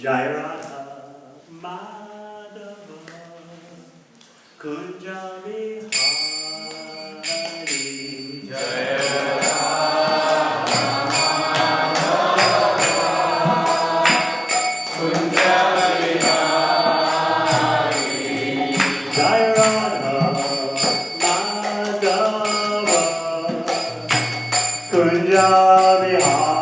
Jai Radha Madhava Kunja Vihari Jai Radha Madhava Kunja Vihari Jai Radha Madhava Kunja Vihari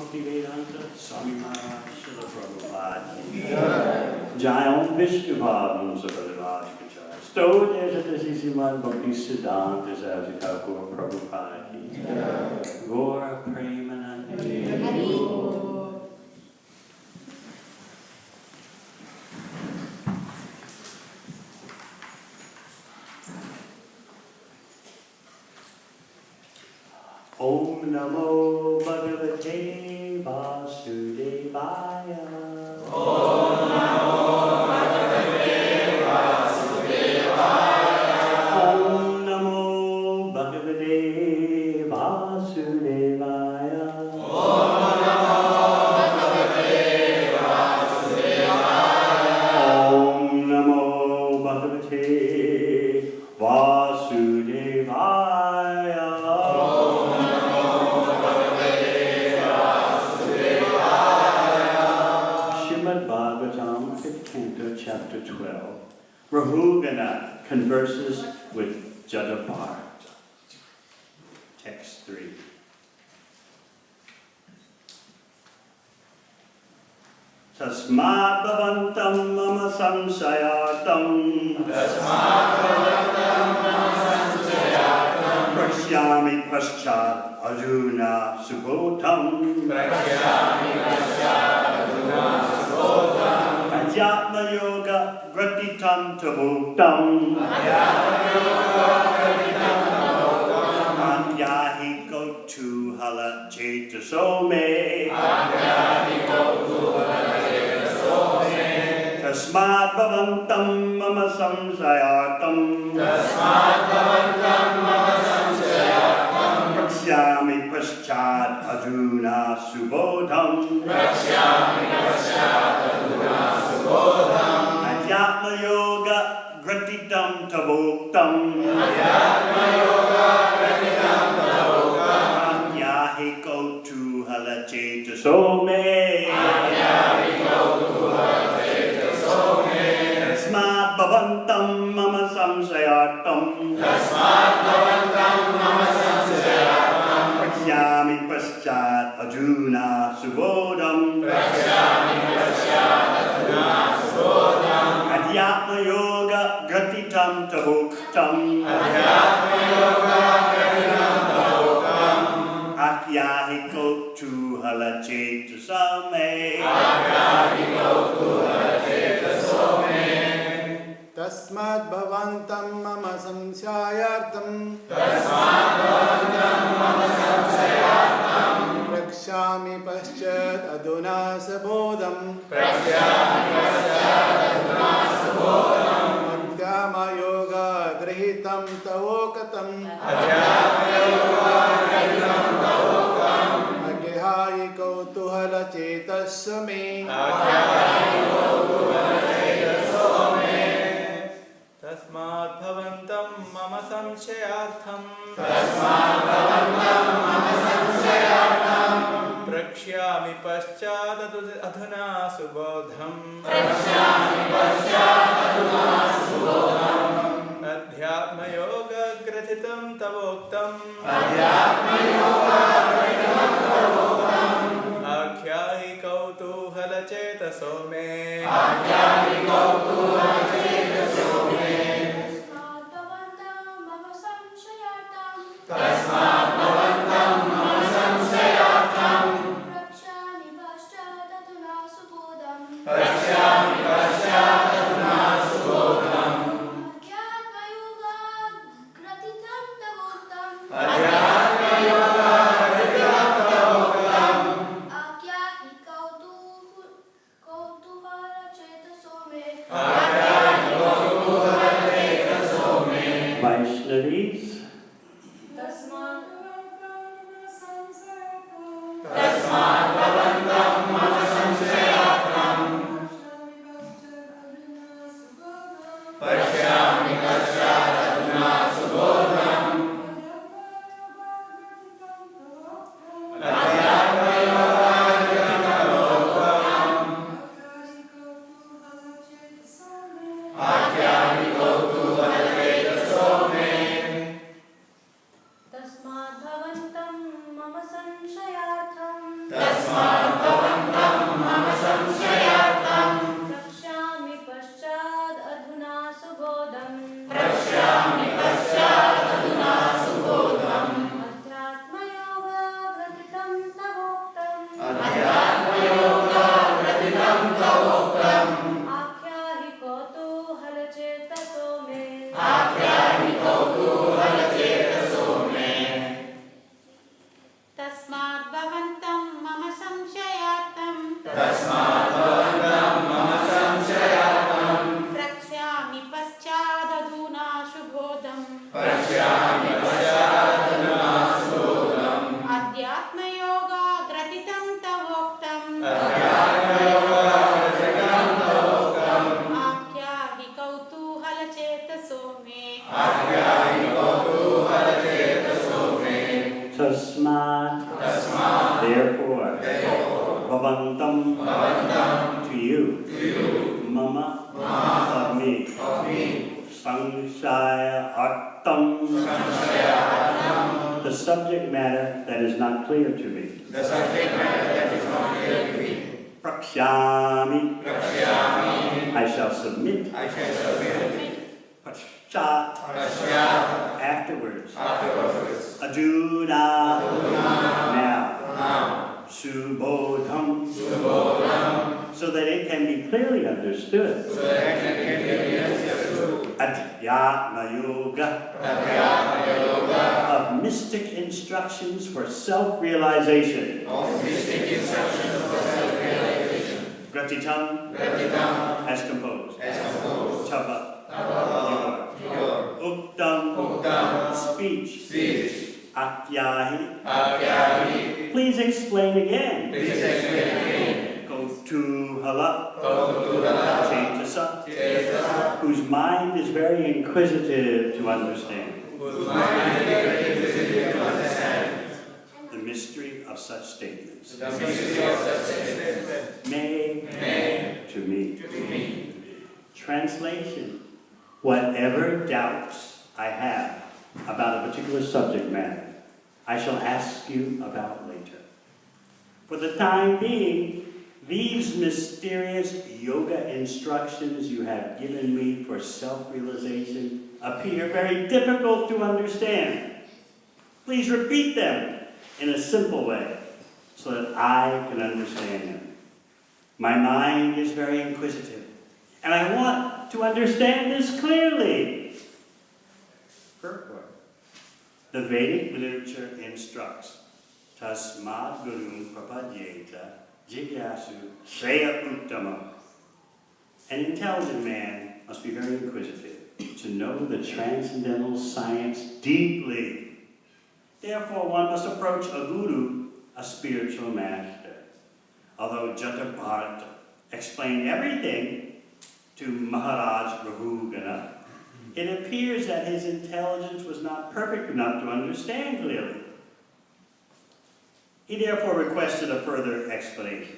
Bhaktivedanta, Swami Maharaj, Srila Prabhupada. Jai Om Vishnu Bhavam Sabhadavad Vichar. Sto Dejatasi Śrīmad Bhaktivedanta Sarvati Thakur Prabhupada. Gaura Premanande. Bhagavate Vasudevaya. Om Namo Bhagavate Vasudevaya. Om Namo Bhagavate Vasudevaya. Om Namo Bhagavate Vasudevaya. Śrīmad Bhāgavatam, 5th Canto, Chapter 12. Rahugana converses with Jadapar. Text 3. Tasmāt bhavantam mama samsayatam. Prashyami paschat arjuna subodham. Adhyatma yoga gratitam tabuktam. Adhyahi gotu hala chetaso me. Tasmāt bhavantam mama samsayatam. Prashyami paschat arjuna subodham. Adhyatma yoga gratitam tabuktam. Adhyahi gotu hala chetaso me. Tasmāt bhavantam mama samsayatam. Prashyami paschat arjuna subodham. Adhyatma yoga gratitam tabuktam. Akyahi gotu hala cetasa me. Tasmāt bhavantam mama samsyayartam. Prakshami paschat aduna sabodham. Adhyama yoga grahitam tavokatam. Agyahi kautuhala cetasya me. Tasmāt bhavantam mama samshayartham. Prakshyami paschat adhuna subodham. Adhyatma yoga gratitam tavoktam. Akyahi kautuhala cetaso me. Bhavantam, to you, Mama, of me, Samshaya Artam, the subject matter that is not clear to me. Prakshyami, I shall submit. Paschat, afterwards. Aduna, now. Subodham, so that it can be clearly understood. Adhyatma Yoga, of mystic instructions for self-realization. Gratitam, as composed. Tava, your. Uktam, speech. Akyahi, please explain again. Kautuhala, Cetasa, whose mind is very inquisitive to understand. The mystery of such statements. May to me. Translation: whatever doubts I have about a particular subject matter, I shall ask you about later. For the time being, these mysterious yoga instructions you have given me for self-realization appear very difficult to understand. Please repeat them in a simple way so that I can understand them. My mind is very inquisitive, and I want to understand this clearly. Purport. The Vedic literature instructs, Tasmad Guru Prapadyeta Jigyasu Shreya Uttama. An intelligent man must be very inquisitive to know the transcendental science deeply. Therefore, one must approach a guru, a spiritual master. Although Jatapart explained everything to Maharaj Rahugana, it appears that his intelligence was not perfect enough to understand clearly. He therefore requested a further explanation.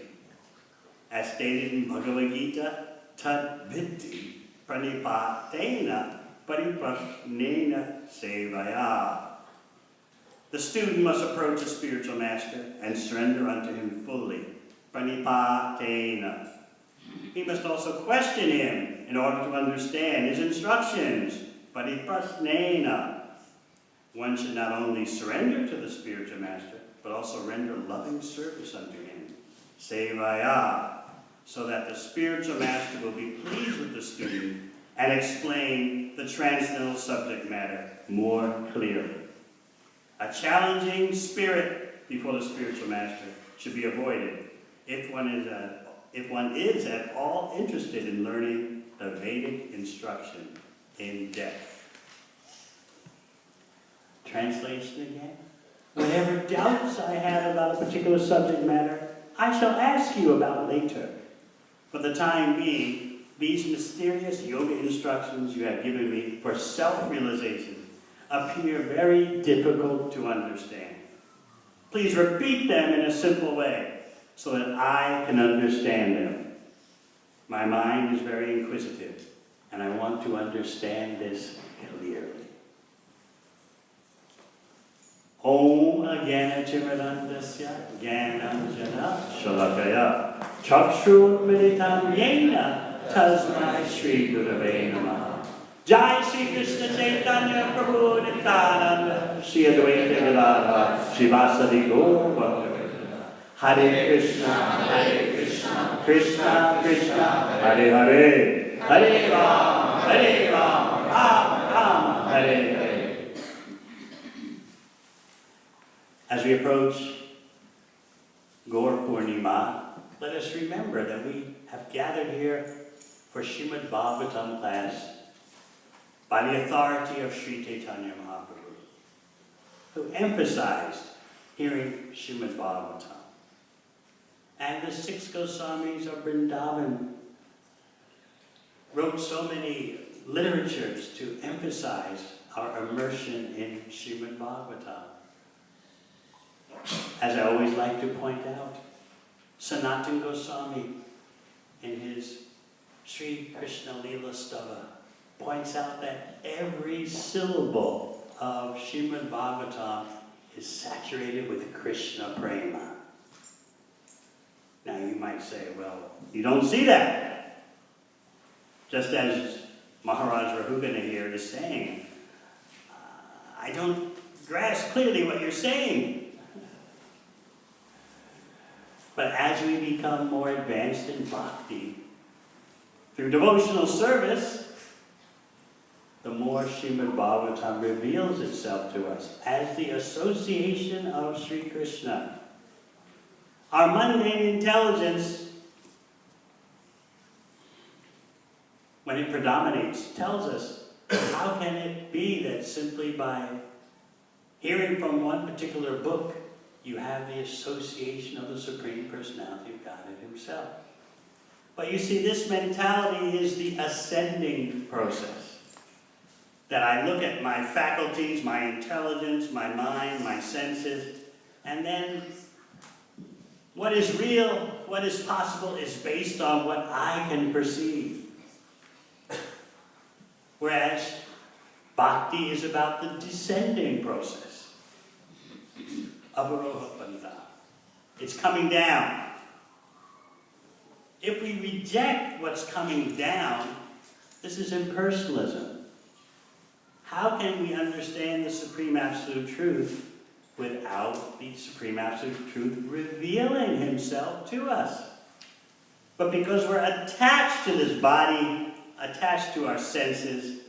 As stated in Bhagavad Gita, Tad Vitti Pranipatena Pariprasnena Sevaya. The student must approach a spiritual master and surrender unto him fully. Pranipatena. He must also question him in order to understand his instructions. Pariprasnena. One should not only surrender to the spiritual master, but also render loving service unto him. Sevaya. So that the spiritual master will be pleased with the student and explain the transcendental subject matter more clearly. A challenging spirit before the spiritual master should be avoided if one is at all interested in learning the Vedic instruction in depth. Translation again. Whatever doubts I have about a particular subject matter, I shall ask you about later. For the time being, these mysterious yoga instructions you have given me for self-realization appear very difficult to understand. Please repeat them in a simple way so that I can understand them. My mind is very inquisitive, and I want to understand this clearly. Om Agana Chimadandasya Gyananjana Shalakaya Chakshur Militam Yena Tasmai Shri Gurave Namaha. Jai Shri Krishna Chaitanya Prabhu Nityananda Shri Advaita Gadadhara Srivasadi Gaur Bhaktivedanta. Hare Krishna, Krishna Krishna, Hare Hare, Hare Ram, Ram Ram, Hare Hare. As we approach Gaur Purnima, let us remember that we have gathered here for Śrīmad Bhāgavatam class by the authority of Sri Chaitanya Mahaprabhu, who emphasized hearing Śrīmad Bhāgavatam. And the 6 Goswamis of Vrindavan wrote so many literatures to emphasize our immersion in Śrīmad Bhāgavatam. As I always like to point out, Sanatana Goswami, in his Sri Krishna Leela Stava, points out that every syllable of Śrīmad Bhāgavatam is saturated with Krishna prema. Now you might say, well, you don't see that. Just as Maharaj Rahugana here is saying, I don't grasp clearly what you're saying. But as we become more advanced in bhakti, through devotional service, the more Śrīmad Bhāgavatam reveals itself to us as the association of Sri Krishna. Our mundane intelligence, when it predominates, tells us, how can it be that simply by hearing from one particular book, you have the association of the Supreme Personality of Godhead Himself? But you see, this mentality is the ascending process. That I look at my faculties, my intelligence, my mind, my senses, and then what is real, what is possible, is based on what I can perceive. Whereas bhakti is about the descending process. Avarohapanta. It's coming down. If we reject what's coming down, this is impersonalism. How can we understand the Supreme Absolute Truth without the Supreme Absolute Truth revealing Himself to us? But because we're attached to this body, attached to our senses,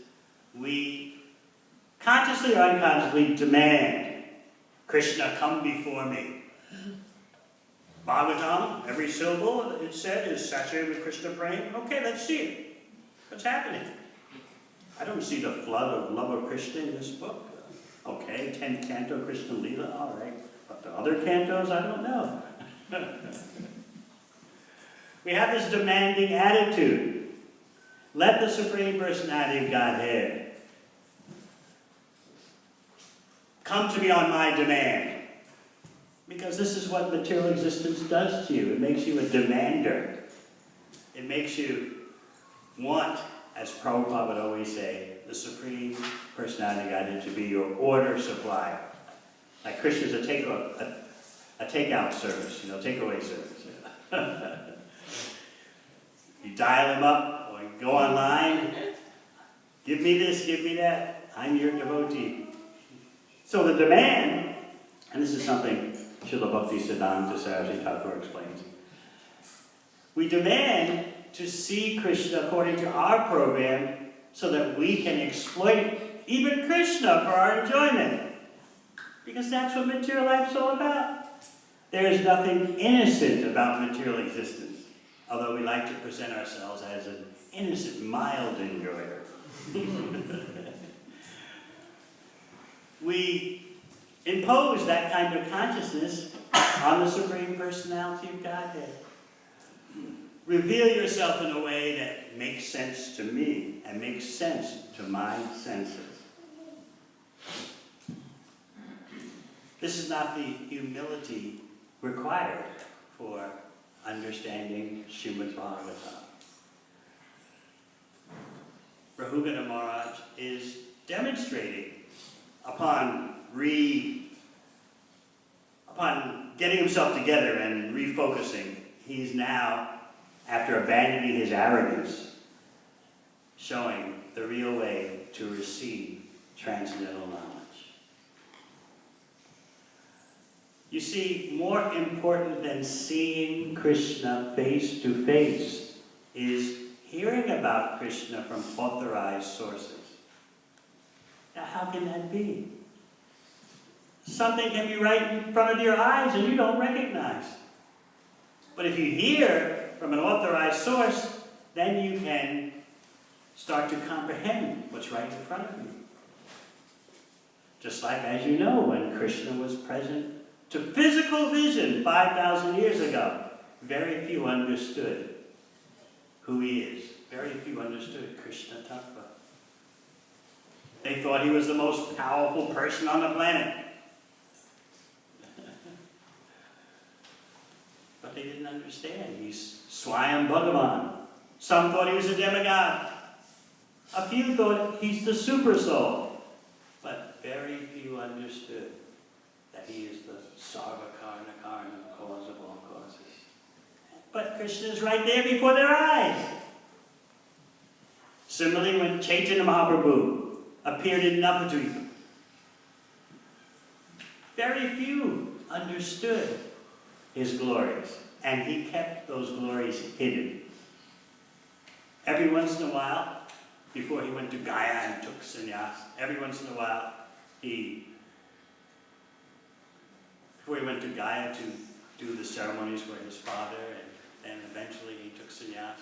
we consciously or unconsciously demand, Krishna, come before me. Bhagavatam, every syllable it said is saturated with Krishna praying. Okay, let's see it. What's happening? I don't see the flood of love of Krishna in this book. Okay, 10th canto Krishna Leela, all right. But the other cantos, I don't know. We have this demanding attitude. Let the Supreme Personality of Godhead come to me on my demand. Because this is what material existence does to you. It makes you a demander. It makes you want, as Prabhupada would always say, the Supreme Personality of Godhead to be your order supplier. Like Krishna's a takeout service, takeaway service. You dial him up, or you go online, give me this, give me that, I'm your devotee. So the demand, and this is something Srila Bhaktisiddhanta Saraswati Thakur explains, we demand to see Krishna according to our program so that we can exploit even Krishna for our enjoyment. Because that's what material life is all about. There is nothing innocent about material existence, although we like to present ourselves as an innocent, mild enjoyer. We impose that kind of consciousness on the Supreme Personality of Godhead. Reveal yourself in a way that makes sense to me and makes sense to my senses. This is not the humility required for understanding Śrīmad Bhāgavatam. Rahugana Maharaj is demonstrating upon getting himself together and refocusing, he's now, after abandoning his arrogance, showing the real way to receive transcendental knowledge. You see, more important than seeing Krishna face to face is hearing about Krishna from authorized sources. Now, how can that be? Something can be right in front of your eyes and you don't recognize. But if you hear from an authorized source, then you can start to comprehend what's right in front of you. Just like, as you know, when Krishna was present to physical vision 5,000 years ago, very few understood who he is. Very few understood Krishna Tattva. They thought he was the most powerful person on the planet. but they didn't understand. He's Swami Bhagavan. Some thought he was a demigod. A few thought he's the super soul. But very few understood that he is the Sarva Karna Karna, cause of all causes. But Krishna is right there before their eyes. Similarly, when Chaitanya Mahaprabhu appeared in Navadvipa, very few understood his glories, and he kept those glories hidden. Every once in a while, before he went to Gaya and took sannyas, every once in a while, before he went to Gaya to do the ceremonies for his father, and then eventually he took sannyas.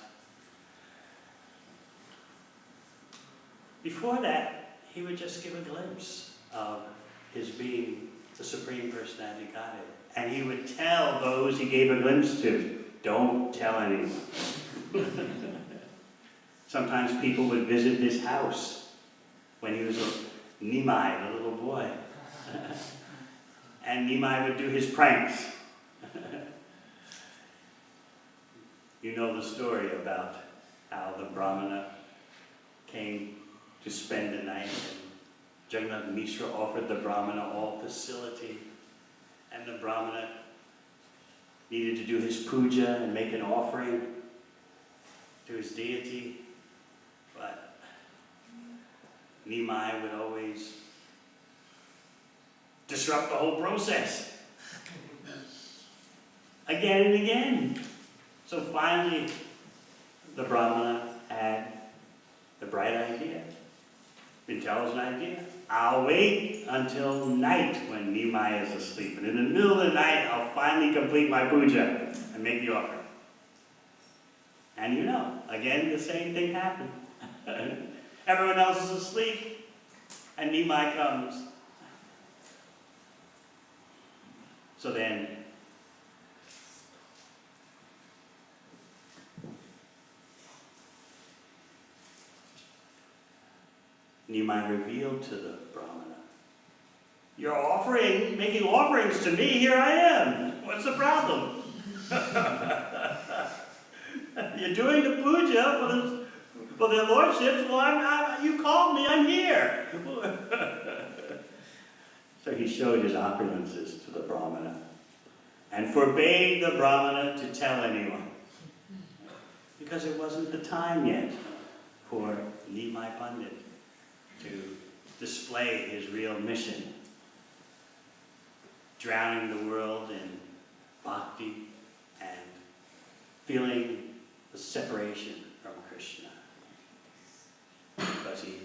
Before that, he would just give a glimpse of his being the Supreme Personality of Godhead. And he would tell those he gave a glimpse to, don't tell anyone. Sometimes people would visit his house when he was a Nimai, the little boy. And Nimai would do his pranks. You know the story about how the Brahmana came to spend the night, and Jagannath Mishra offered the Brahmana all facility, and the Brahmana needed to do his puja and make an offering to his deity, but Nimai would always disrupt the whole process again and again. So finally, the Brahmana had the bright idea, intelligent idea. I'll wait until night when Nimai is asleep, and in the middle of the night, I'll finally complete my puja and make the offering. And you know, again, the same thing happened. Everyone else is asleep, and Nimai comes. So then, Nimai revealed to the Brahmana, "You're making offerings to me, here I am. What's the problem? You're doing the puja for their lordships. Well, you called me, I'm here." So he showed his opulences to the Brahmana and forbade the Brahmana to tell anyone, because it wasn't the time yet for Nimai Pandit to display his real mission, drowning the world in bhakti and feeling the separation from Krishna, because he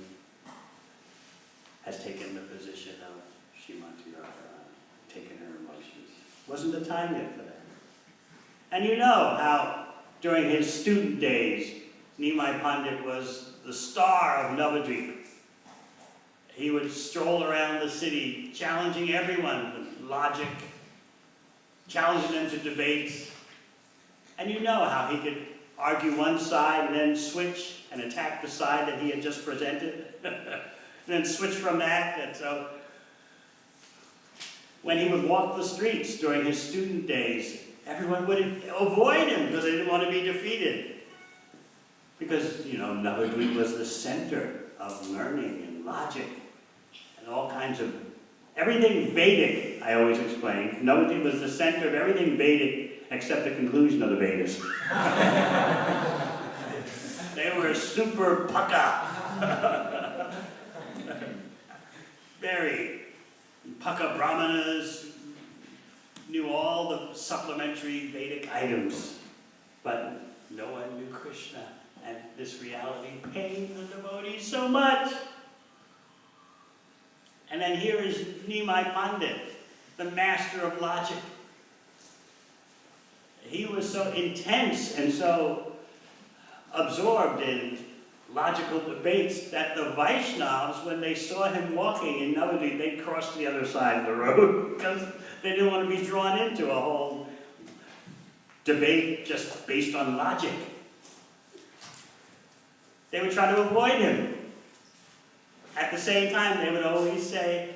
has taken the position of Śrīmati Radharani, taken her emotions. Wasn't the time yet for that. And you know how during his student days, Nimai Pandit was the star of Navadvipa. He would stroll around the city, challenging everyone with logic, challenging them to debates. And you know how he could argue one side and then switch and attack the side that he had just presented, and then switch from that. And so when he would walk the streets during his student days, everyone would avoid him because they didn't want to be defeated. Because, you know, Navadvipa was the center of learning and logic and all kinds of, everything Vedic, I always explain. Navadvipa was the center of everything Vedic except the conclusion of the Vedas. They were super paka. Very paka brahmanas, knew all the supplementary Vedic items, but no one knew Krishna. And this reality pained the devotees so much. And then here is Nimai Pandit, the master of logic. He was so intense and so absorbed in logical debates that the Vaishnavas, when they saw him walking in Navadvipa, they crossed the other side of the road because they didn't want to be drawn into a whole debate just based on logic. They would try to avoid him. At the same time, they would always say,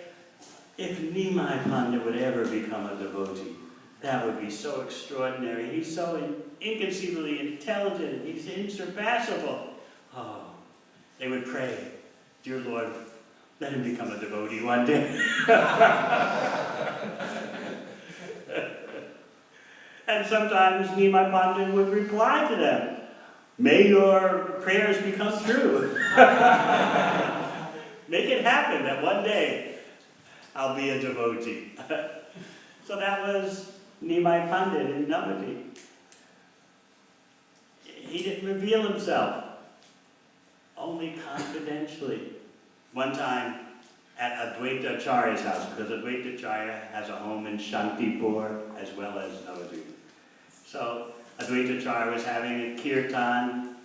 if Nimai Pandit would ever become a devotee, That would be so extraordinary. He's so inconceivably intelligent. He's insurpassable. Oh, they would pray, dear Lord, let him become a devotee one day. And sometimes Nimai Pandit would reply to them, may your prayers become true. Make it happen that one day I'll be a devotee. So that was Nimai Pandit in Navadvip. He didn't reveal himself, only confidentially. One time at Advaita-Acharya's house, because Advaita-Acharya has a home in Shantipur as well as Navadvip. So Advaita-Acharya was having a kirtan,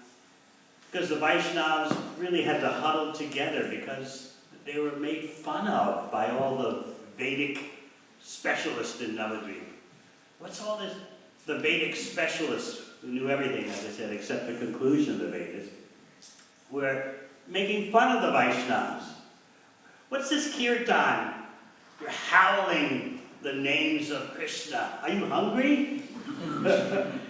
because the Vaishnavas really had to huddle together because they were made fun of by all the Vedic specialists in Navadvip. What's all this? The Vedic specialists who knew everything, as I said, except the conclusion of the Vedas, were making fun of the Vaishnavas. What's this kirtan? You're howling the names of Krishna. Are you hungry?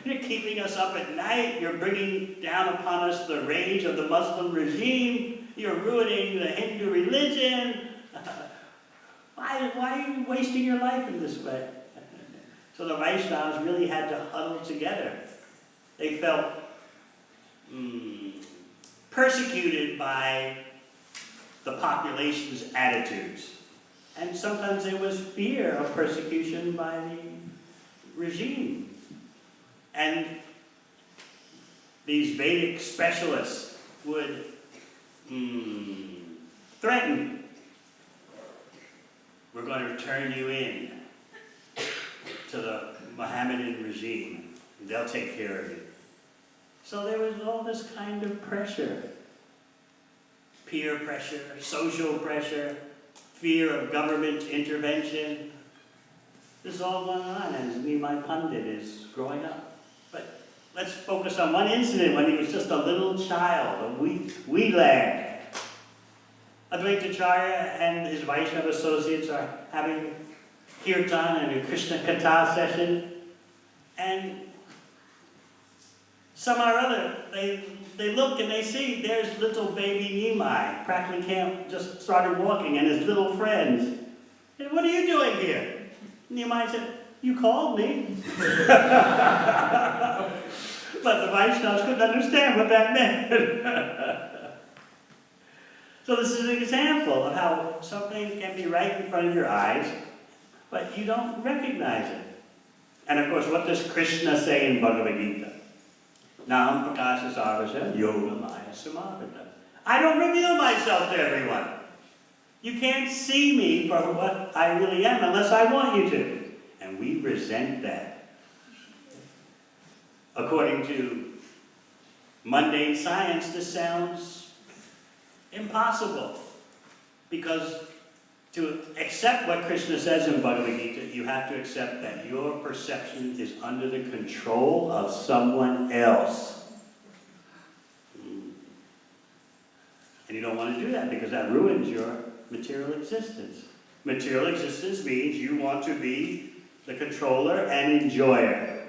You're keeping us up at night. You're bringing down upon us the rage of the Muslim regime. You're ruining the Hindu religion. Why are you wasting your life in this way? So the Vaishnavas really had to huddle together. They felt persecuted by the population's attitudes. And sometimes there was fear of persecution by the regime. And these Vedic specialists would threaten, we're going to turn you in to the Mohammedan regime. They'll take care of you. So there was all this kind of pressure. Peer pressure, social pressure, fear of government intervention. This is all going on as Nimai Pandit is growing up. But let's focus on one incident when he was just a little child, a wee lad. Advaita-Acharya and his Vaishnava associates are having kirtan and a Krishna Katha session. And somehow or other, they look and they see there's little baby Nimai, practically just started walking, and his little friends. And what are you doing here? Nimai said, you called me. But the Vaishnavas couldn't understand what that meant. So this is an example of how something can be right in front of your eyes, but you don't recognize it. And of course, what does Krishna say in Bhagavad Gita? Nam prakasha sarvasya yoga maya samavita. I don't reveal myself to everyone. You can't see me for what I really am unless I want you to. And we resent that. According to mundane science, this sounds impossible. Because to accept what Krishna says in Bhagavad Gita, you have to accept that your perception is under the control of someone else. And you don't want to do that because that ruins your material existence. Material existence means you want to be the controller and enjoyer.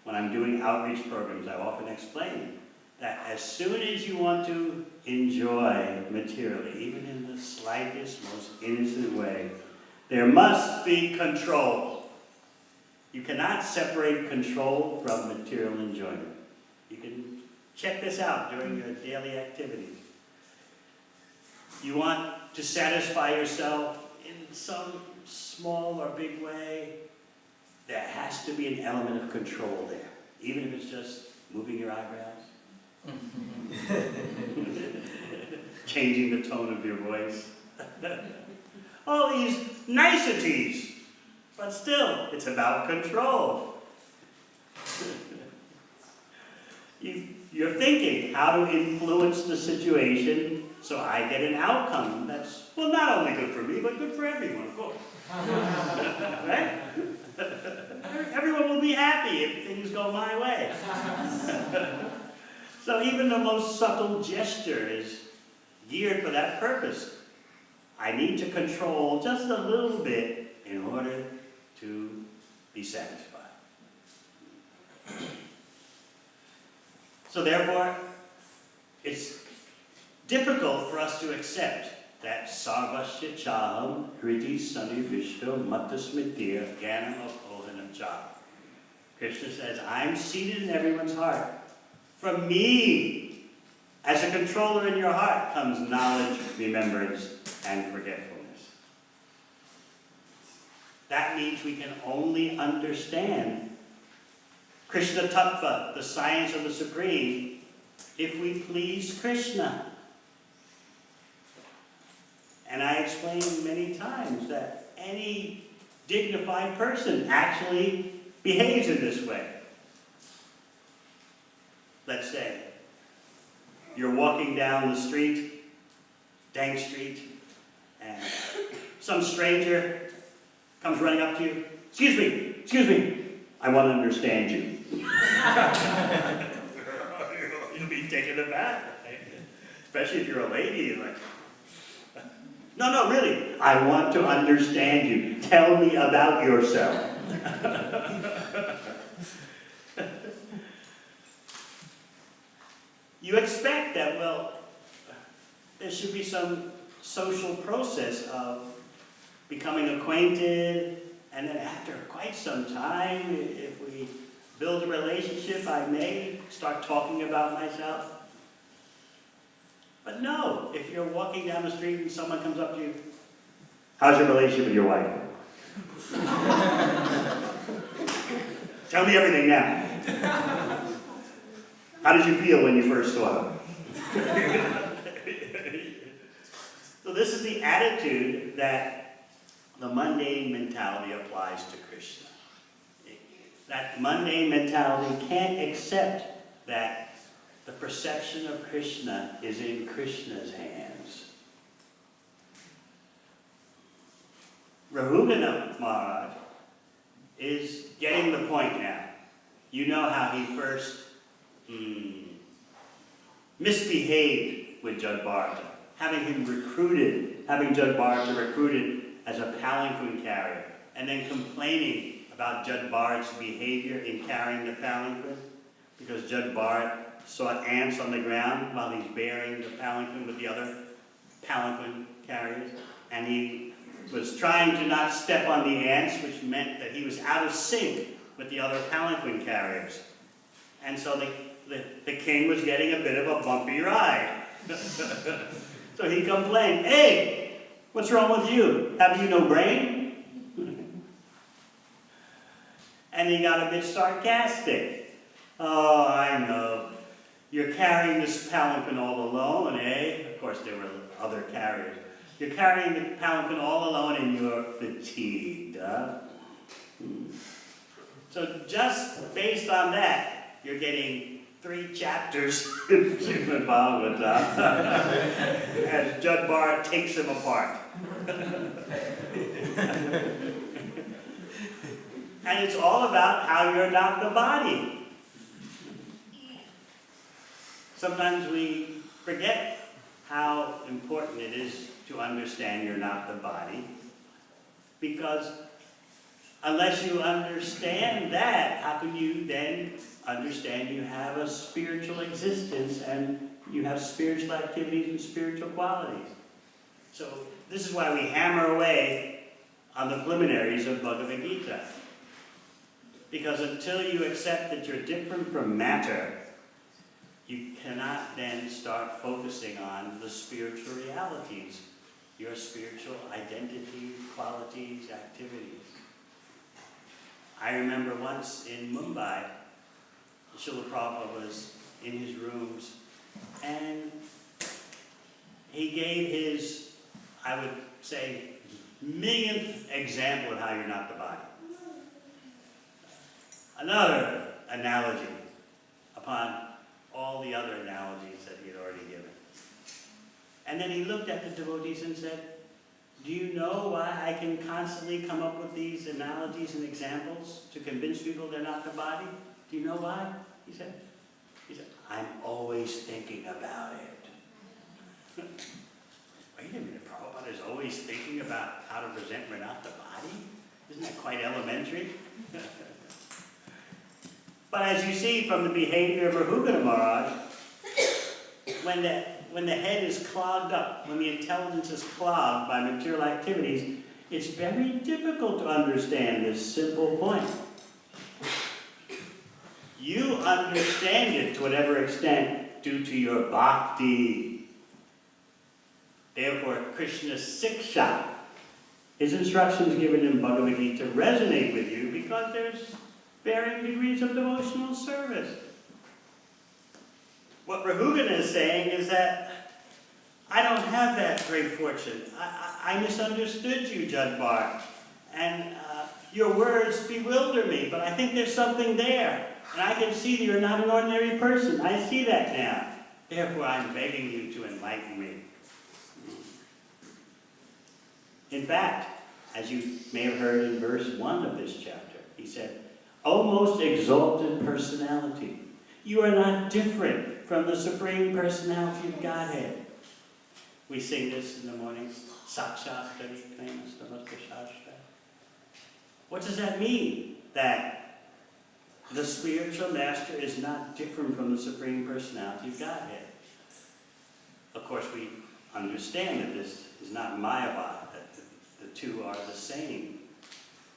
When I'm doing outreach programs, I often explain that as soon as you want to enjoy materially, even in the slightest, most innocent way, there must be control. You cannot separate control from material enjoyment. You can check this out during your daily activities. You want to satisfy yourself in some small or big way, there has to be an element of control there, even if it's just moving your eyebrows. Changing the tone of your voice. All these niceties. But still, it's about control. You're thinking how to influence the situation so I get an outcome that's, well, not only good for me, but good for everyone, of course. Right? Everyone will be happy if things go my way. So even the most subtle gesture is geared for that purpose. I need to control just a little bit in order to be satisfied. So therefore, it's difficult for us to accept that sarvasya chaham hriti sanivishto matasmitir jnana apohanam cha. Krishna says, I'm seated in everyone's heart. From me, as a controller in your heart, comes knowledge, remembrance, and forgetfulness. That means we can only understand Krishna Tattva, the science of the Supreme, if we please Krishna. And I explained many times that any dignified person actually behaves in this way. Let's say you're walking down the street, Dang Street, and some stranger comes running up to you. Excuse me, I want to understand you. You'll be taken aback, especially if you're a lady. You're like, no, really, I want to understand you. Tell me about yourself. You expect that, well, there should be some social process of becoming acquainted, and then after quite some time, if we build a relationship, I may start talking about myself. But no, if you're walking down the street and someone comes up to you, how's your relationship with your wife? Tell me everything now. How did you feel when you first saw him? So this is the attitude that the mundane mentality applies to Krishna. That mundane mentality can't accept that the perception of Krishna is in Krishna's hands. Raghunatha Maharaj is getting the point now. You know how he first misbehaved with Jad Bharata, having Jad Bharata recruited as a palanquin carrier, and then complaining about Jad Bharata's behavior in carrying the palanquin, because Jad Bharata saw ants on the ground while he's bearing the palanquin with the other palanquin carriers, and he was trying to not step on the ants, which meant that he was out of sync with the other palanquin carriers. And so the king was getting a bit of a bumpy ride. So he complained, hey, what's wrong with you? Have you no brain? And he got a bit sarcastic. Oh, I know. You're carrying this palanquin all alone, eh? Of course, there were other carriers. You're carrying the palanquin all alone and you're fatigued, huh? So just based on that, you're getting 3 chapters in Śrīmad Bhāgavatam as Jad Bharata takes him apart. And it's all about how you're not the body. Sometimes we forget how important it is to understand you're not the body, because unless you understand that, how can you then understand you have a spiritual existence and you have spiritual activities and spiritual qualities? So this is why we hammer away on the preliminaries of Bhagavad Gita. Because until you accept that you're different from matter, you cannot then start focusing on the spiritual realities, your spiritual identity, qualities, activities. I remember once in Mumbai, Srila Prabhupada was in his rooms, and he gave his, I would say, millionth example of how you're not the body. Another analogy upon all the other analogies that he had already given. And then he looked at the devotees and said, do you know why I can constantly come up with these analogies and examples to convince people they're not the body? Do you know why? He said, I'm always thinking about it. Wait a minute, Prabhupada is always thinking about how to present we're not the body? Isn't that quite elementary? But as you see from the behavior of Rahugana Maharaj, when the head is clogged up, when the intelligence is clogged by material activities, it's very difficult to understand this simple point. You understand it to whatever extent due to your bhakti. Therefore, Krishna's siksha, his instructions given in Bhagavad Gita, resonate with you because there's varying degrees of devotional service. What Rahugana is saying is that I don't have that great fortune. I misunderstood you, Jadbar, and your words bewilder me, but I think there's something there. And I can see that you're not an ordinary person. I see that now. Therefore, I'm begging you to enlighten me. In fact, as you may have heard in verse 1 of this chapter, he said, O most exalted personality, you are not different from the Supreme Personality of Godhead. We sing this in the morning. Sakshat Dharikaimas Namaskar. What does that mean? That the spiritual master is not different from the Supreme Personality of Godhead. Of course, we understand that this is not Mayavad, that the two are the same.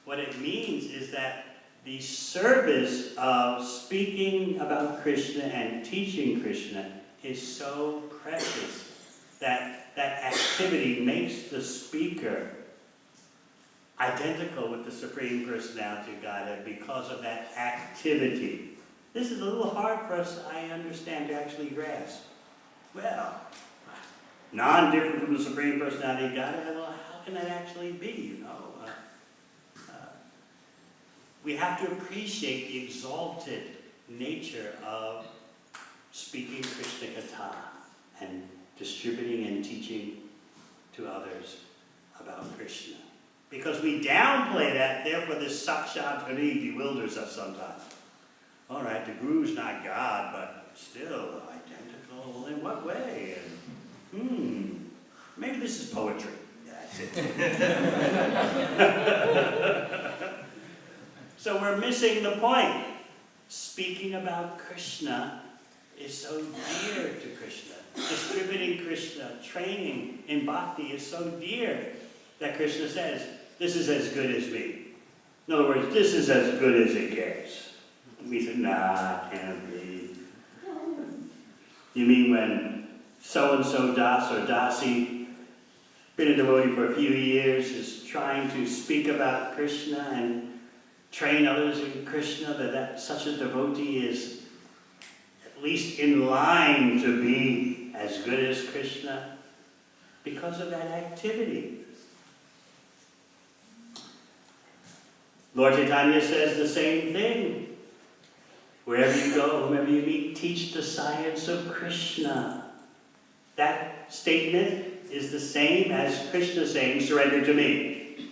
What it means is that the service of speaking about Krishna and teaching Krishna is so precious that that activity makes the speaker identical with the Supreme Personality of Godhead because of that activity. This is a little hard for us, I understand, to actually grasp. Well, non-different from the Supreme Personality of Godhead, well, how can that actually be, you know? We have to appreciate the exalted nature of speaking Krishna Katha and distributing and teaching to others about Krishna. Because we downplay that, therefore this Sakshat Hari bewilders us sometimes. All right, the Guru's not God, but still identical. In what way? And, maybe this is poetry. That's it. So we're missing the point. Speaking about Krishna is so dear to Krishna. Distributing Krishna, training in bhakti is so dear that Krishna says, this is as good as me. In other words, this is as good as it gets. We say, nah, can't be. You mean when so-and-so Das or Dasi, been a devotee for a few years, is trying to speak about Krishna and train others in Krishna, that such a devotee is at least in line to be as good as Krishna because of that activity. Lord Chaitanya says the same thing. Wherever you go, whomever you meet, teach the science of Krishna. That statement is the same as Krishna saying, surrender to me.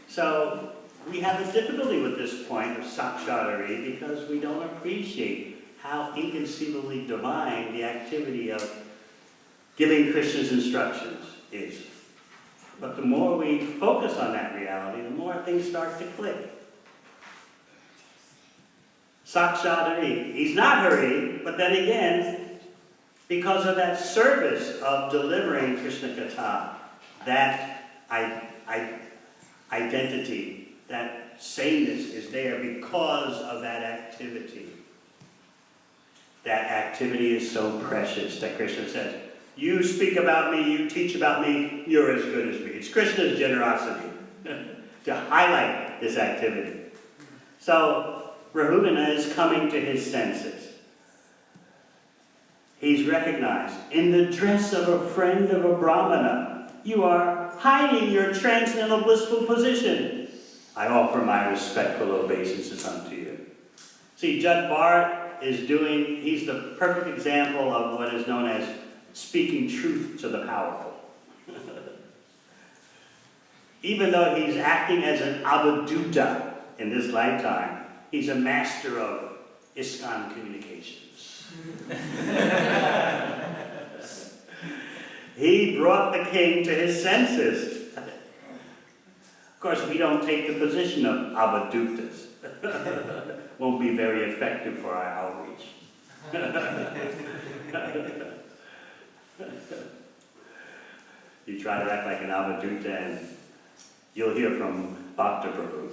So we have a difficulty with this point of Sakshatari because we don't appreciate how inconceivably divine the activity of giving Krishna's instructions is. But the more we focus on that reality, the more things start to click. Sakshatari. He's not Hari, but then again, because of that service of delivering Krishna Katha, that identity, that sameness is there because of that activity. That activity is so precious that Krishna says, you speak about me, you teach about me, you're as good as me. It's Krishna's generosity to highlight this activity. So, Rahugana is coming to his senses. He's recognized, in the dress of a friend of a Brahmana, you are hiding your transcendental blissful position. I offer my respectful obeisances unto you. See, Jadbar he's the perfect example of what is known as speaking truth to the powerful. Even though he's acting as an avaduta in this lifetime, he's a master of ISKCON communications. He brought the king to his senses. Of course, we don't take the position of avadutas. Won't be very effective for our outreach. You try to act like an avadhuta and you'll hear from Bhakta Prabhu.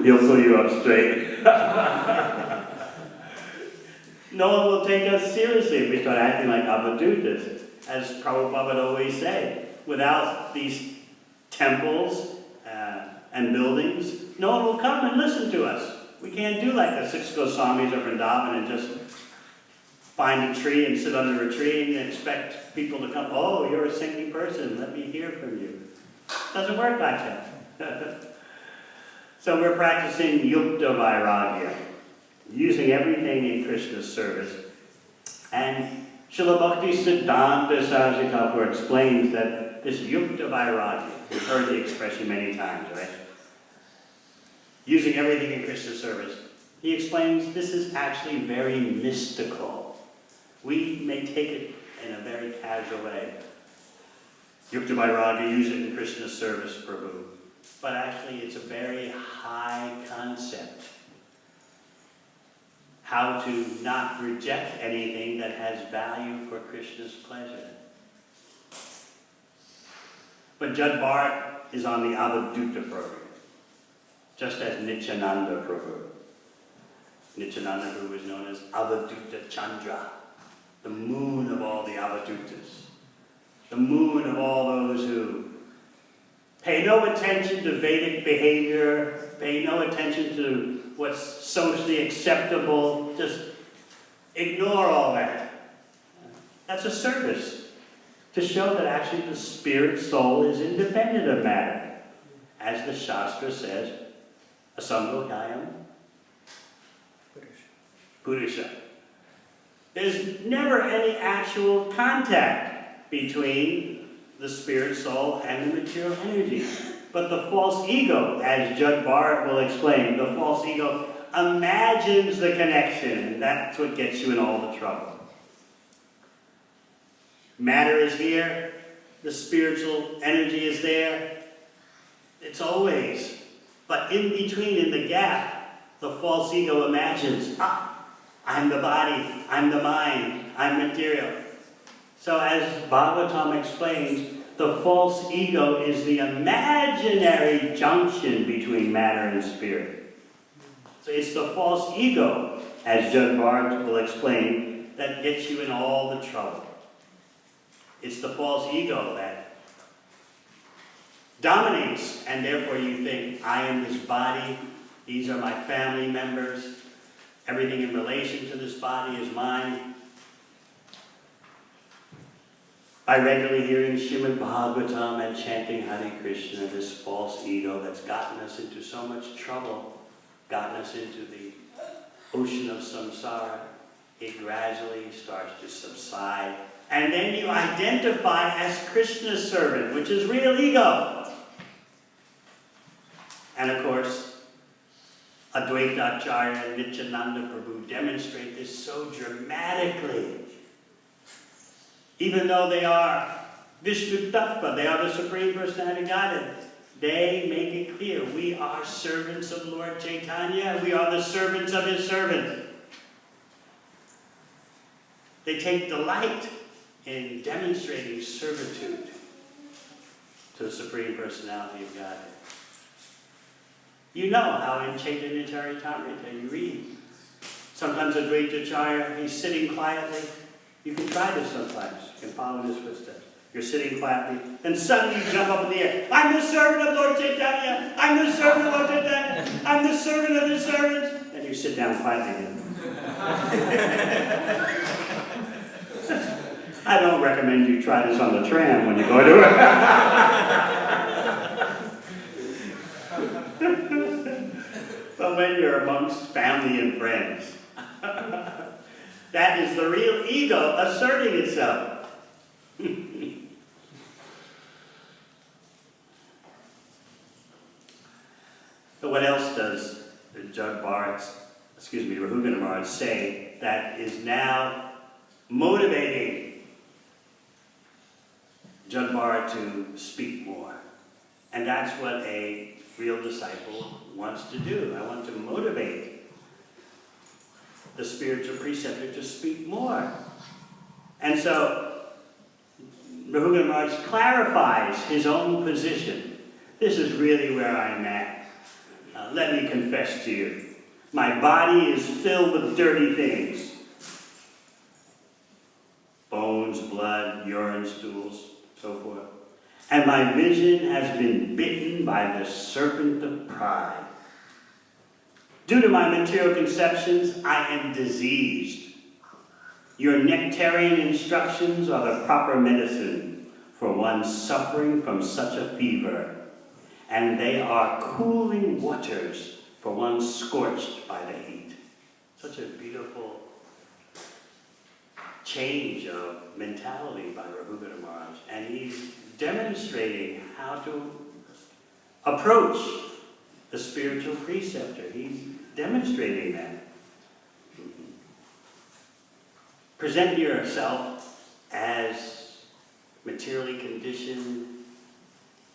He'll pull you up straight. No one will take us seriously if we start acting like avadhutas. As Prabhupada would always say, without these temples and buildings, no one will come and listen to us. We can't do like the 6 Goswamis of Vrindavan and just find a tree and sit under a tree and expect people to come. Oh, you're a saintly person. Let me hear from you. Doesn't work like that. So we're practicing yukta vairagya, using everything in Krishna's service. And Srila Bhaktisiddhanta Saraswati Thakur explains that this yukta vairagya, we've heard the expression many times, right? Using everything in Krishna's service. He explains this is actually very mystical. We may take it in a very casual way. Yukta vairagya, use it in Krishna's service, Prabhu. But actually it's a very high concept. How to not reject anything that has value for Krishna's pleasure. But Jad Bharat is on the avadhuta program, just as Nityananda Prabhu. Nityananda Prabhu is known as Avadhuta Chandra, the moon of all the avadhutas, the moon of all those who pay no attention to Vedic behavior, pay no attention to what's socially acceptable, just ignore all that. That's a service to show that actually the spirit soul is independent of matter. As the Shastra says, asambhokayam purusha. There's never any actual contact between the spirit soul and the material energy. But the false ego, as Jad Bharat will explain, the false ego imagines the connection, and that's what gets you in all the trouble. Matter is here, the spiritual energy is there. It's always. But in between, in the gap, the false ego imagines, I'm the body, I'm the mind, I'm material. So as Bhagavatam explains, the false ego is the imaginary junction between matter and spirit. So it's the false ego, as Jad Bharat will explain, that gets you in all the trouble. It's the false ego that dominates, and therefore you think, I am this body, these are my family members, everything in relation to this body is mine. By regularly hearing Śrīmad Bhāgavatam and chanting Hare Krishna, this false ego that's gotten us into so much trouble, gotten us into the ocean of samsara, it gradually starts to subside. And then you identify as Krishna's servant, which is real ego. And of course, Advaita-acharya and Nityananda Prabhu demonstrate this so dramatically. Even though they are Vishnu Tattva, they are the Supreme Personality of Godhead, they make it clear, we are servants of Lord Chaitanya, we are the servants of his servant. They take delight in demonstrating servitude to the Supreme Personality of Godhead. You know how in Chaitanya Charitamrita you read, sometimes Advaita-acharya, he's sitting quietly. You can try this sometimes. You can follow in his footsteps. You're sitting quietly, then suddenly you jump up in the air. I'm the servant of Lord Chaitanya. I'm the servant of Lord Chaitanya. I'm the servant of his servants. Then you sit down quietly again. I don't recommend you try this on the tram when you go to it. But when you're amongst family and friends, that is the real ego asserting itself. So what else does Rahugana Maharaj say that is now motivating Jad Bharat to speak more? And that's what a real disciple wants to do. I want to motivate the spiritual preceptor to speak more. And so, Rahugana Maharaj clarifies his own position. This is really where I'm at. Let me confess to you. My body is filled with dirty things. Bones, blood, urine, stools, so forth. And my vision has been bitten by the serpent of pride. Due to my material conceptions, I am diseased. Your nectarian instructions are the proper medicine for one suffering from such a fever, and they are cooling waters for one scorched by the heat. Such a beautiful change of mentality by Rahugana Maharaj, and he's demonstrating how to approach the spiritual preceptor. He's demonstrating that. Present yourself as materially conditioned,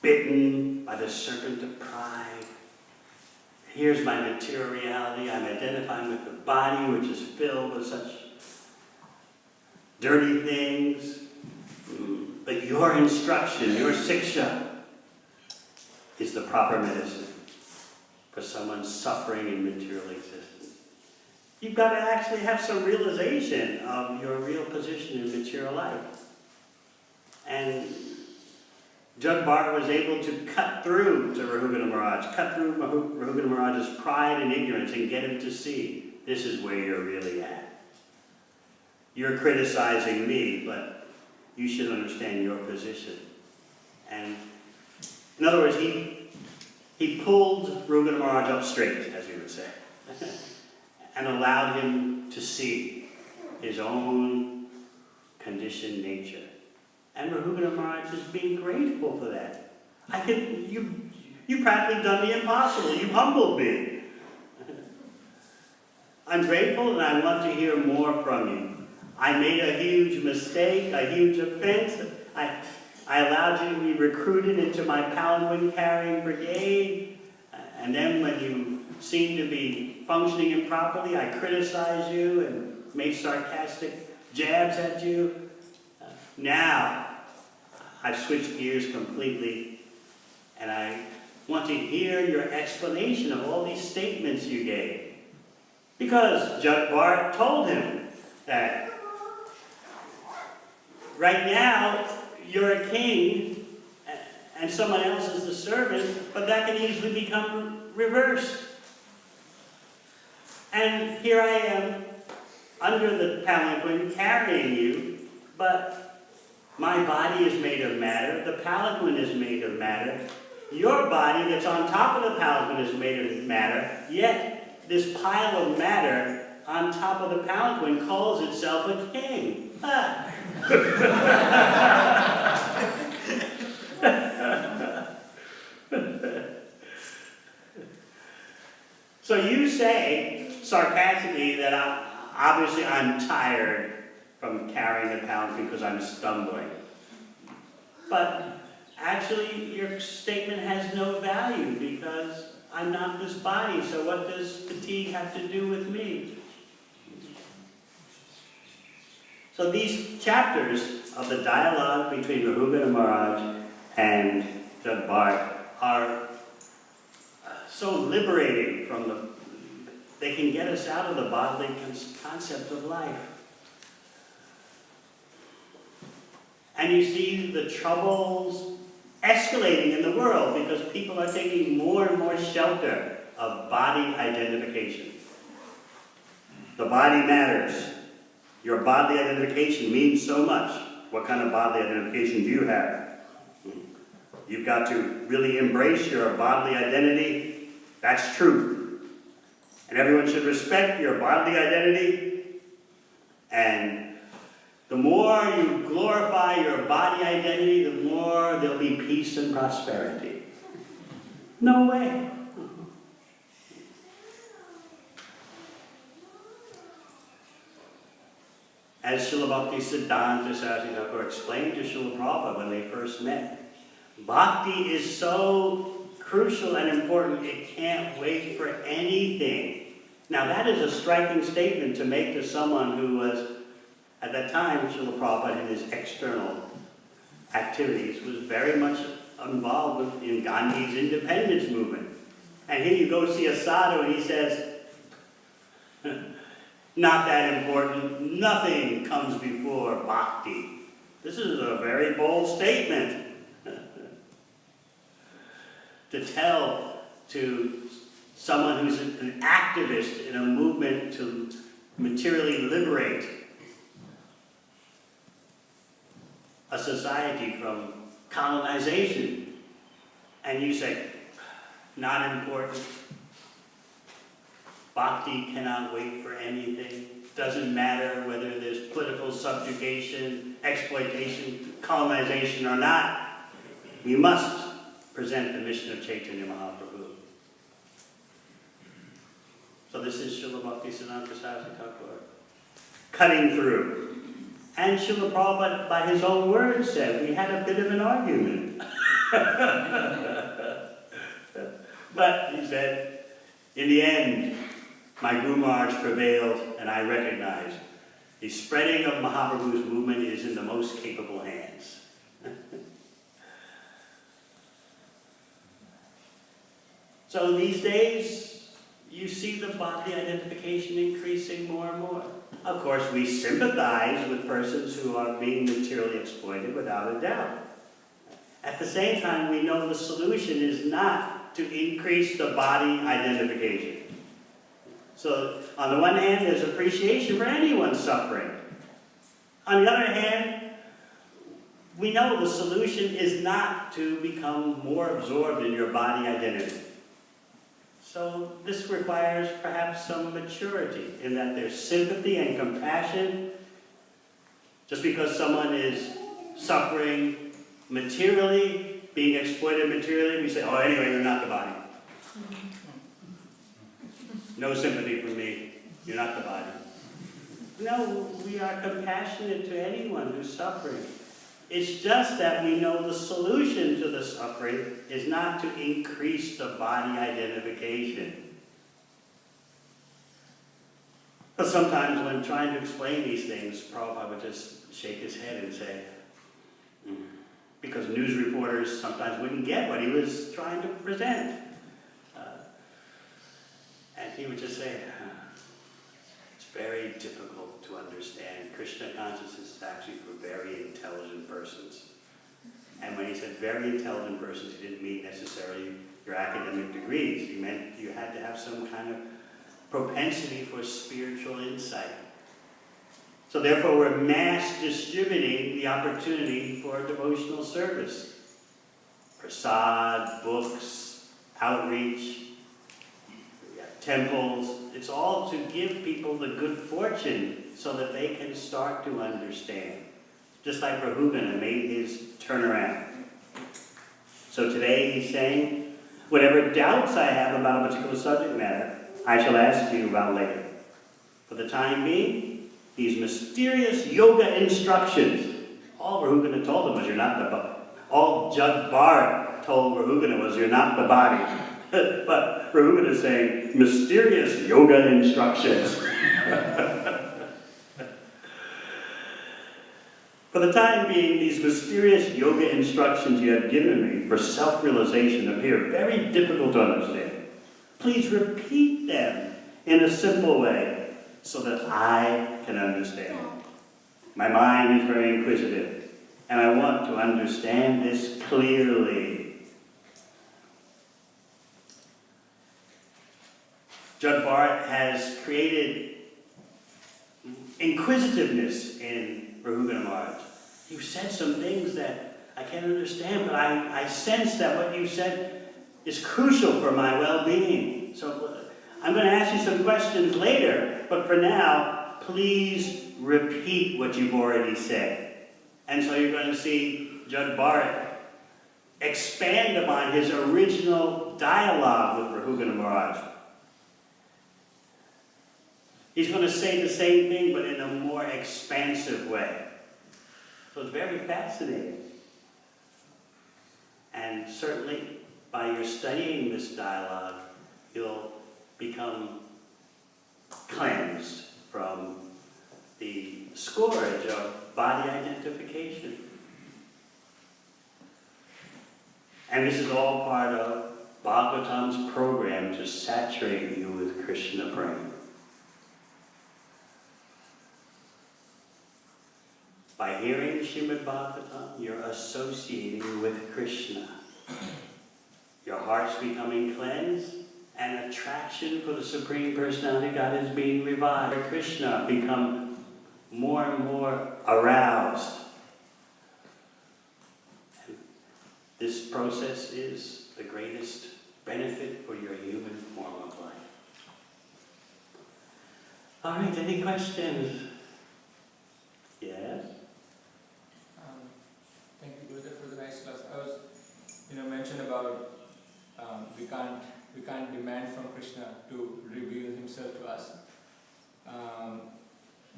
bitten by the serpent of pride. Here's my material reality. I'm identifying with the body, which is filled with such dirty things. But your instruction, your siksha, is the proper medicine for someone suffering in material existence. You've got to actually have some realization of your real position in material life. And Jug Bharat was able to cut through to Rahugana Maharaj, cut through Rahugana Maharaj's pride and ignorance and get him to see, this is where you're really at. You're criticizing me, but you should understand your position. And in other words, he pulled Rahugana Maharaj up straight, as we would say, and allowed him to see his own conditioned nature. And Rahugana Maharaj is being grateful for that. You practically done the impossible. You humbled me. I'm grateful and I want to hear more from you. I made a huge mistake, a huge offense. I allowed you to be recruited into my palanquin carrying brigade. And then when you seemed to be functioning improperly, I criticized you and made sarcastic jabs at you. Now, I've switched gears completely, and I want to hear your explanation of all these statements you gave. Because Jug Bharat told him that right now you're a king and someone else is the servant, but that can easily become reversed. And here I am under the palanquin carrying you, but my body is made of matter, the palanquin is made of matter, your body that's on top of the palanquin is made of matter, yet this pile of matter on top of the palanquin calls itself a king. Ah. So you say, sarcastically, that I'm tired from carrying the palanquin because I'm stumbling. But actually, your statement has no value because I'm not this body, so what does fatigue have to do with me? So these chapters of the dialogue between Rahugana Maharaj and Jug Bharat are so liberating from they can get us out of the bodily concept of life. And you see the troubles escalating in the world because people are taking more and more shelter of body identification. The body matters. Your bodily identification means so much. What kind of bodily identification do you have? You've got to really embrace your bodily identity. That's truth. And everyone should respect your bodily identity. And the more you glorify your body identity, the more there'll be peace and prosperity. No way. As Srila Bhaktivedanta Saraswati Thakur explained to Srila Prabhupada when they first met, bhakti is so crucial and important. It can't wait for anything. Now that is a striking statement to make to someone who was, at that time, Srila Prabhupada in his external activities was very much involved in Gandhi's independence movement. And here you go see a sadhu and he says, not that important, nothing comes before bhakti. This is a very bold statement to tell to someone who's an activist in a movement to materially liberate a society from colonization. And you say, not important. Bhakti cannot wait for anything. Doesn't matter whether there's political subjugation, exploitation, colonization or not. We must present the mission of Chaitanya Mahaprabhu. So this is Srila Bhaktisiddhanta Saraswati Thakur cutting through. And Srila Prabhupada, by his own words, said we had a bit of an argument. But he said, in the end, my Guru Maharaj prevailed, and I recognize the spreading of Mahaprabhu's movement is in the most capable hands. So these days, you see the bhakti identification increasing more and more. Of course, we sympathize with persons who are being materially exploited without a doubt. At the same time, we know the solution is not to increase the body identification. So, on the one hand, there's appreciation for anyone suffering. On the other hand, we know the solution is not to become more absorbed in your body identity. So this requires perhaps some maturity in that there's sympathy and compassion. Just because someone is suffering materially, being exploited materially, we say, oh, anyway, you're not the body. No sympathy for me. You're not the body. No, we are compassionate to anyone who's suffering. It's just that we know the solution to the suffering is not to increase the body identification. But sometimes when trying to explain these things, Prabhupada would just shake his head and say, because news reporters sometimes wouldn't get what he was trying to present. And he would just say, it's very difficult to understand. Krishna consciousness is actually for very intelligent persons. And when he said very intelligent persons, he didn't mean necessarily your academic degrees. He meant you had to have some kind of propensity for spiritual insight. So therefore, we're mass distributing the opportunity for devotional service. Prasad, books, outreach, temples. It's all to give people the good fortune so that they can start to understand. Just like Rahugana made his turnaround. So today he's saying, whatever doubts I have about a particular subject matter, I shall ask you about later. For the time being, these mysterious yoga instructions, all Rahugana told him was, you're not the body. All Jud Bharat told Rahugana was, you're not the body. But Rahugana is saying, mysterious yoga instructions. For the time being, these mysterious yoga instructions you have given me for self-realization appear very difficult to understand. Please repeat them in a simple way so that I can understand. My mind is very inquisitive, and I want to understand this clearly. Jud Bharat has created inquisitiveness in Rahugana Maharaj. You said some things that I can't understand, but I sense that what you said is crucial for my well-being. So I'm going to ask you some questions later, but for now, please repeat what you've already said. And so you're going to see Jud Bharat expand upon his original dialogue with Rahugana Maharaj. He's going to say the same thing, but in a more expansive way. So it's very fascinating. And certainly, by your studying this dialogue, you'll become cleansed from the scourge of body identification. And this is all part of Bhagavatam's program to saturate you with Krishna prema. By hearing Śrīmad Bhāgavatam, you're associating with Krishna. Your heart's becoming cleansed, and attraction for the Supreme Personality of God is being revived. Krishna become more and more aroused. And this process is the greatest benefit for your human form of life. All right, any questions? Yes? Thank you, Gurudev, for the nice class. I was, mentioned about we can't demand from Krishna to reveal himself to us.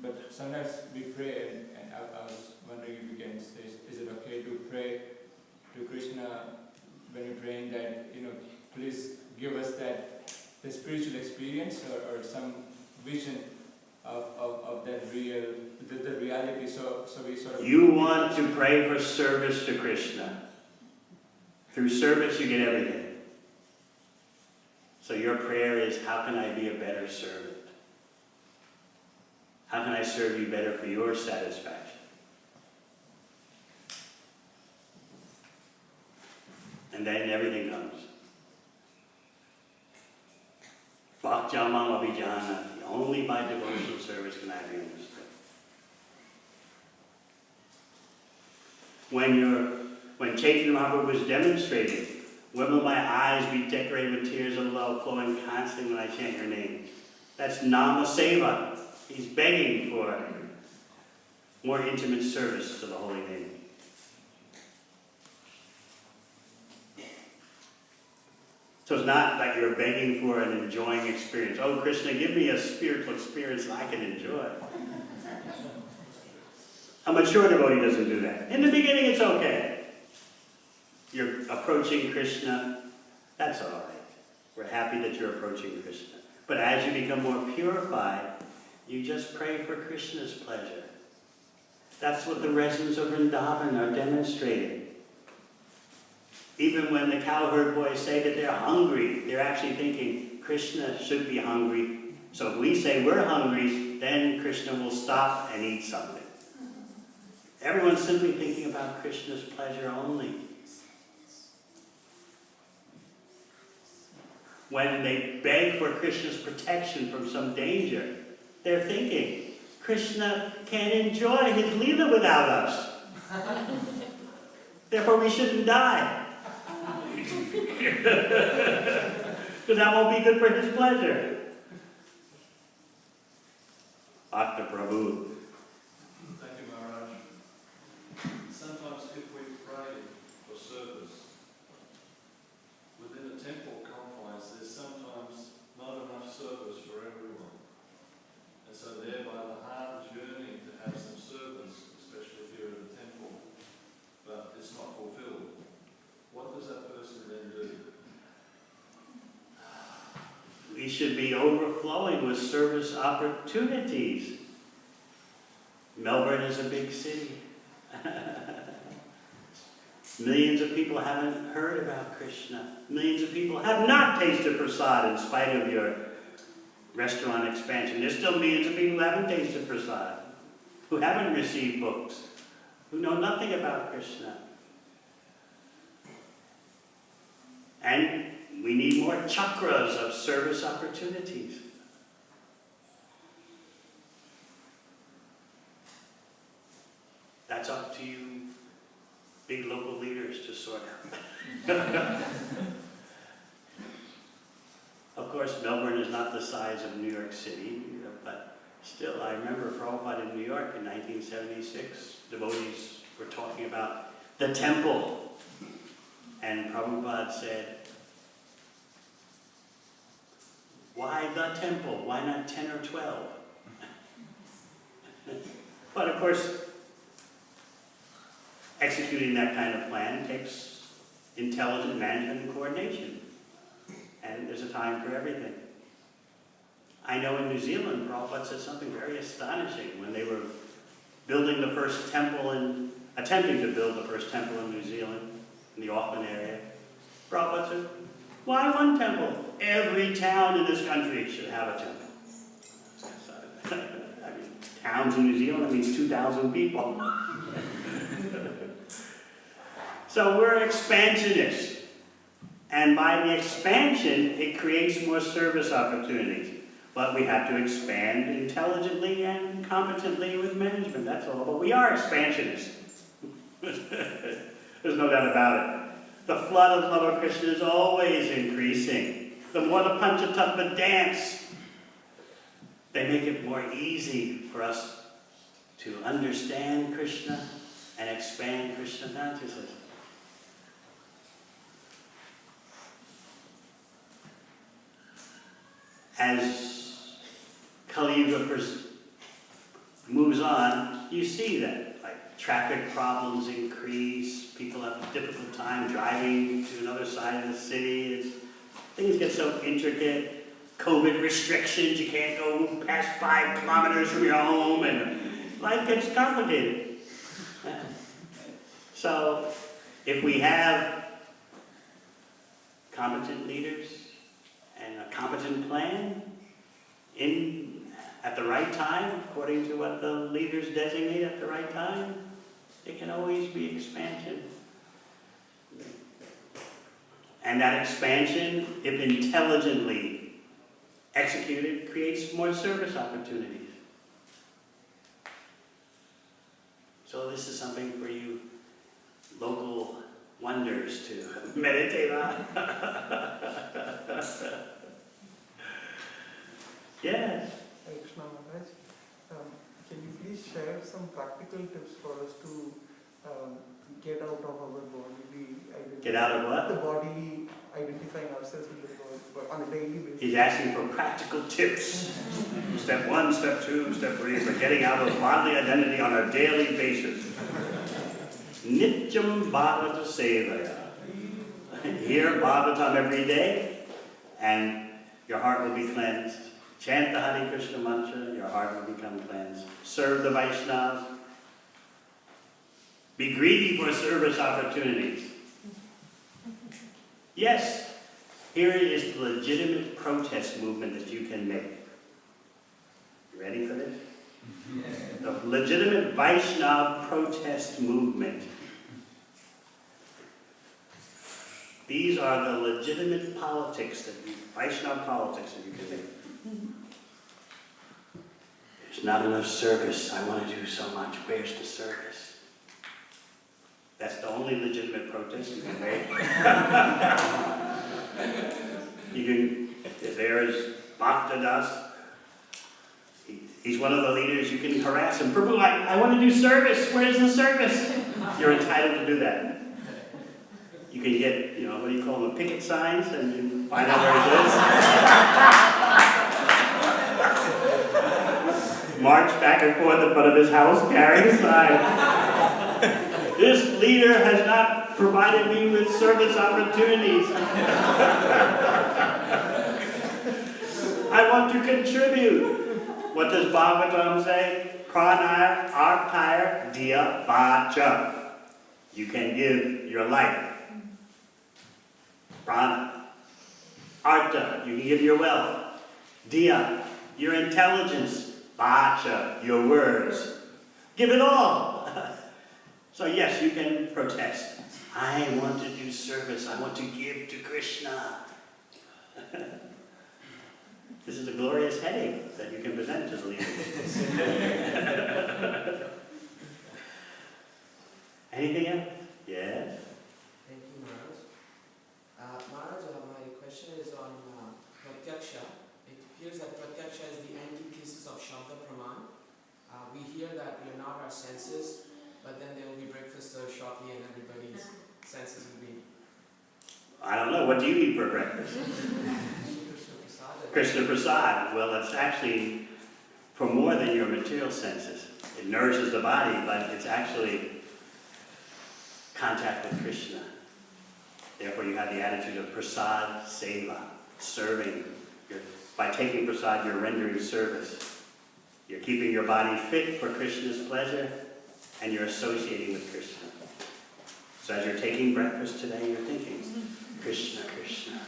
But sometimes we pray, and I was wondering if you can say, is it okay to pray to Krishna when we're praying that, please give us the spiritual experience or some vision of that the reality, so we sort of... You want to pray for service to Krishna. Through service you get everything. So your prayer is, how can I be a better servant? How can I serve you better for your satisfaction? And then everything comes. Bhaktyamam abhijanati. Only by devotional service can I be understood. When Chaitanya Mahaprabhu was demonstrating, when will my eyes be decorated with tears of love flowing constantly when I chant your name? That's nama seva. He's begging for more intimate service to the holy name. So it's not like you're begging for an enjoying experience. Oh, Krishna, give me a spiritual experience that I can enjoy. A mature devotee doesn't do that. In the beginning, it's okay. You're approaching Krishna, that's all right. We're happy that you're approaching Krishna. But as you become more purified, you just pray for Krishna's pleasure. That's what the residents of Vrindavan are demonstrating. Even when the cowherd boys say that they're hungry, they're actually thinking Krishna should be hungry. So if we say we're hungry, then Krishna will stop and eat something. Everyone's simply thinking about Krishna's pleasure only. When they beg for Krishna's protection from some danger, they're thinking, Krishna can't enjoy his Leela without us. Therefore we shouldn't die. Because that won't be good for his pleasure. Bhakta Prabhu. Thank you, Maharaj. Sometimes if we pray for service, within a temple confines, there's sometimes not enough service for everyone. And so thereby the heart is yearning to have some service, especially if you're in a temple, but it's not fulfilled. What does that person then do? We should be overflowing with service opportunities. Melbourne is a big city. Millions of people haven't heard about Krishna. Millions of people have not tasted prasad in spite of your restaurant expansion. There's still millions of people who haven't tasted prasad, who haven't received books, who know nothing about Krishna. And we need more chakras of service opportunities. That's up to you, big local leaders, to sort out. Of course, Melbourne is not the size of New York City, but still, I remember Prabhupada in New York in 1976, devotees were talking about the temple. And Prabhupada said, why the temple? Why not 10 or 12? But of course, executing that kind of plan takes intelligent management and coordination. And there's a time for everything. I know in New Zealand, Prabhupada said something very astonishing when they were building the first temple and attempting to build the first temple in New Zealand, in the Auckland area. Prabhupada said, why one temple? Every town in this country should have a temple. I mean, towns in New Zealand, that means 2,000 people. So we're expansionists. And by the expansion, it creates more service opportunities. But we have to expand intelligently and competently with management, that's all. But we are expansionists. There's no doubt about it. The flood of love of Krishna is always increasing. The more the Panchatattva dance, they make it more easy for us to understand Krishna and expand Krishna consciousness. As Kali Yuga moves on, you see that, like, traffic problems increase, people have a difficult time driving to another side of the city, things get so intricate, COVID restrictions, you can't go past 5 kilometers from your home, and life gets complicated. So, if we have competent leaders and a competent plan at the right time, according to what the leaders designate at the right time, it can always be expansion. And that expansion, if intelligently executed, creates more service opportunities. So this is something for you local wonders to meditate on. Yes. Krishna Maharaj, can you please share some practical tips for us to get out of our bodily identity? Get out of what? The bodily identifying ourselves with the body on a daily basis. He's asking for practical tips. Step 1, step 2, step 3 for getting out of bodily identity on a daily basis. Nityam Bhagavata Sevaya. Hear Bhagavatam every day, and your heart will be cleansed. Chant the Hare Krishna mantra, your heart will become cleansed. Serve the Vaishnavas. Be greedy for service opportunities. Yes, here is the legitimate protest movement that you can make. You ready for this? The legitimate Vaishnava protest movement. These are the legitimate politics Vaishnava politics that you can make. There's not enough service. I want to do so much. Where's the service? That's the only legitimate protest you can make. If there is Bhaktivedanta, he's one of the leaders, you can harass him. Prabhu, I want to do service. Where's the service? You're entitled to do that. You can get, what do you call them, picket signs, and you find out where it is. March back and forth in front of his house carrying a sign. This leader has not provided me with service opportunities. I want to contribute. What does Bhagavatam say? Pranaya artaya diya vacha. You can give your life. Prana. Arta, you can give your wealth. Diya, your intelligence. Vacha, your words. Give it all. So yes, you can protest. I want to do service. I want to give to Krishna. This is a glorious headache that you can present to the leaders. Anything else? Yes? Thank you, Maharaj. Maharaj, my question is on Pratyaksha. It appears that Pratyaksha is the antithesis of Shabda Praman. We hear that we are not our senses, but then there will be breakfast served shortly and everybody's senses will be... I don't know. What do you eat for breakfast? Krishna Prasad. Well, it's actually for more than your material senses. It nourishes the body, but it's actually contact with Krishna. Therefore, you have the attitude of prasad seva, serving. By taking prasad, you're rendering service. You're keeping your body fit for Krishna's pleasure, and you're associating with Krishna. So as you're taking breakfast today, you're thinking, Krishna, Krishna.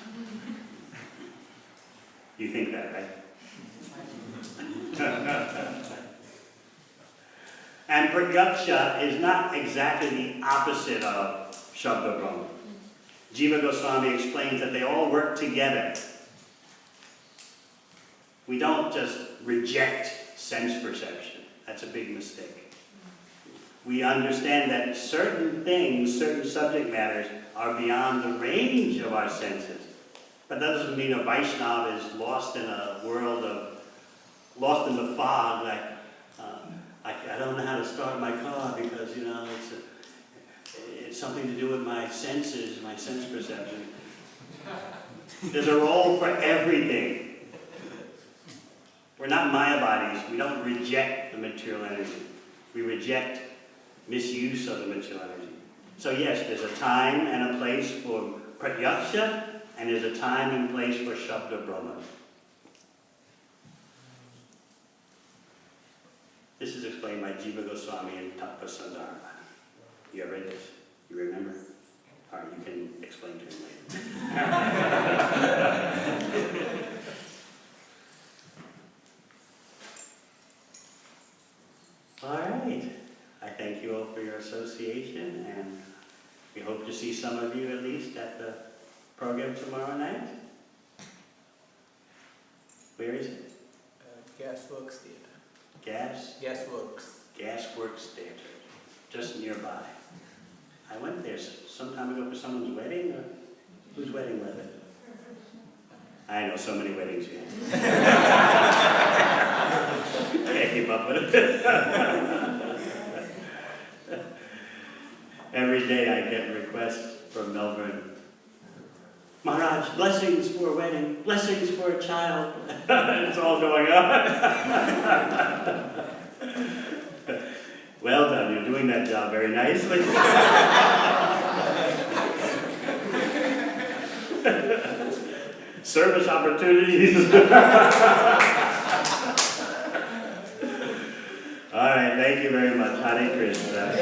You think that, right? And pratyaksha is not exactly the opposite of Shabda Brahma. Jiva Goswami explains that they all work together. We don't just reject sense perception. That's a big mistake. We understand that certain things, certain subject matters, are beyond the range of our senses. But that doesn't mean a Vaishnava is lost in a world of, lost in the fog, like, I don't know how to start my car because, you know, it's something to do with my senses, my sense perception. There's a role for everything. We're not Maya bodies. We don't reject the material energy. We reject misuse of the material energy. So yes, there's a time and a place for pratyaksha, and there's a time and place for Shabda Brahma. This is explained by Jiva Goswami in Tattva Sandarbha. You have read this? You remember? All right, you can explain to him later. All right. I thank you all for your association, and we hope to see some of you at least at the program tomorrow night. Where is it? Gasworks Theatre. Gasworks Theatre, just nearby. I went there some time ago for someone's wedding, or whose wedding was it? I know so many weddings here. Can't keep up with it. Every day I get requests from Melbourne. Maharaj, blessings for a wedding, blessings for a child. It's all going on. Well done, you're doing that job very nicely. Service opportunities. All right, thank you very much. Hare Krishna.